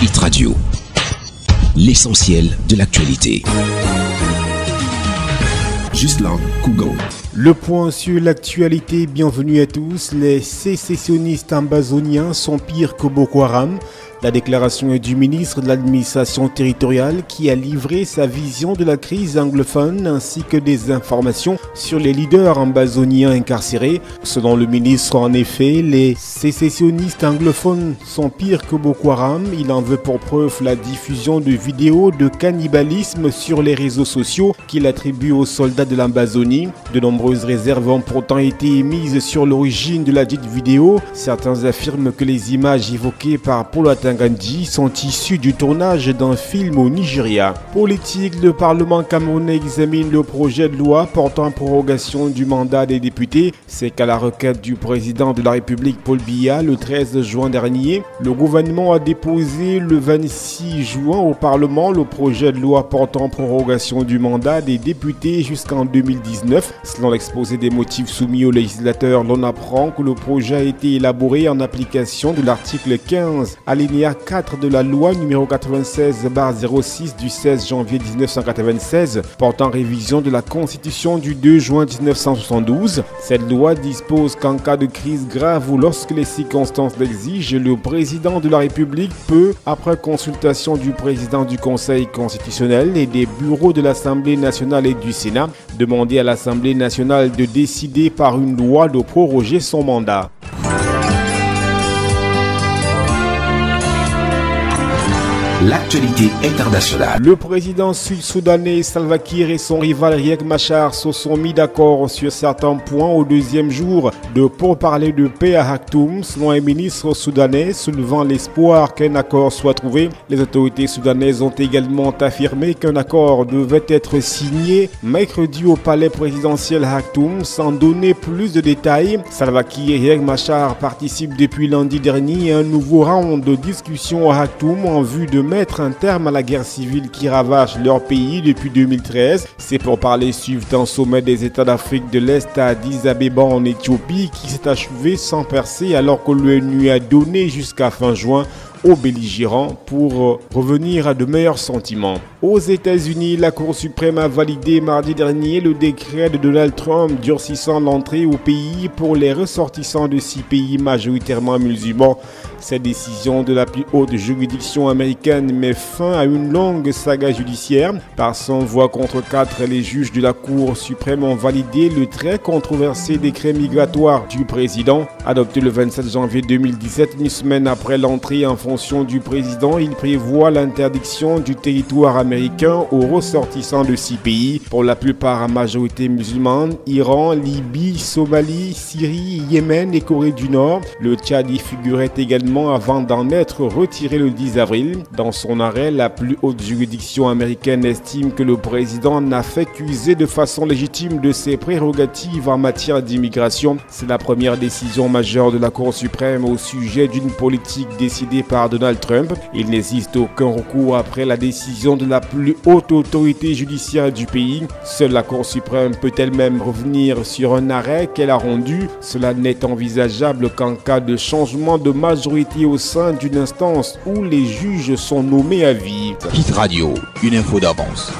Hit Radio, l'essentiel de l'actualité. Ghislain Cougon. Le point sur l'actualité, bienvenue à tous. Les sécessionnistes ambazoniens sont pires que Boko Haram. La déclaration est du ministre de l'administration territoriale qui a livré sa vision de la crise anglophone ainsi que des informations sur les leaders ambazoniens incarcérés. Selon le ministre, en effet, les sécessionnistes anglophones sont pires que Boko Haram. Il en veut pour preuve la diffusion de vidéos de cannibalisme sur les réseaux sociaux qu'il attribue aux soldats de l'Ambazonie. De nombreuses réserves ont pourtant été émises sur l'origine de la dite vidéo. Certains affirment que les images évoquées par Paul Gandhi sont issus du tournage d'un film au Nigeria. Politique, le Parlement camerounais examine le projet de loi portant prorogation du mandat des députés. C'est qu'à la requête du président de la République Paul Biya le 13 juin dernier, le gouvernement a déposé le 26 juin au Parlement le projet de loi portant prorogation du mandat des députés jusqu'en 2019. Selon l'exposé des motifs soumis aux législateurs, l'on apprend que le projet a été élaboré en application de l'article 15 alinéa 4 de la loi numéro 96/06 du 16 janvier 1996 portant révision de la Constitution du 2 juin 1972. Cette loi dispose qu'en cas de crise grave ou lorsque les circonstances l'exigent, le président de la République peut, après consultation du président du Conseil constitutionnel et des bureaux de l'Assemblée nationale et du Sénat, demander à l'Assemblée nationale de décider par une loi de proroger son mandat. L'actualité internationale. Le président sud-soudanais Salva Kiir et son rival Riek Machar se sont mis d'accord sur certains points au deuxième jour de pourparlers de paix à Khartoum, selon un ministre soudanais soulevant l'espoir qu'un accord soit trouvé. Les autorités soudanaises ont également affirmé qu'un accord devait être signé mercredi au palais présidentiel à Khartoum sans donner plus de détails. Salva Kiir et Riek Machar participent depuis lundi dernier à un nouveau round de discussion à Khartoum en vue de mettre un terme à la guerre civile qui ravage leur pays depuis 2013. Ces pourparlers suivent un sommet des États d'Afrique de l'Est à Addis Abeba en Éthiopie qui s'est achevé sans percée alors que l'ONU a donné jusqu'à fin juin aux belligérants pour revenir à de meilleurs sentiments. Aux États-Unis, la Cour suprême a validé mardi dernier le décret de Donald Trump durcissant l'entrée au pays pour les ressortissants de 6 pays majoritairement musulmans. Cette décision de la plus haute juridiction américaine met fin à une longue saga judiciaire. Par 100 voix contre 4, les juges de la Cour suprême ont validé le très controversé décret migratoire du président. Adopté le 27 janvier 2017, une semaine après l'entrée en fonction du président, il prévoit l'interdiction du territoire américain aux ressortissants de 6 pays, pour la plupart à majorité musulmane: Iran, Libye, Somalie, Syrie, Yémen et Corée du Nord. Le Tchad y figurait également avant d'en être retiré le 10 avril. Dans son arrêt, la plus haute juridiction américaine estime que le président n'a fait qu'user de façon légitime de ses prérogatives en matière d'immigration. C'est la première décision majeure de la Cour suprême au sujet d'une politique décidée par Donald Trump. Il n'existe aucun recours après la décision de la plus haute autorité judiciaire du pays. Seule la Cour suprême peut elle-même revenir sur un arrêt qu'elle a rendu. Cela n'est envisageable qu'en cas de changement de majorité au sein d'une instance où les juges sont nommés à vie. Hit Radio, une info d'avance.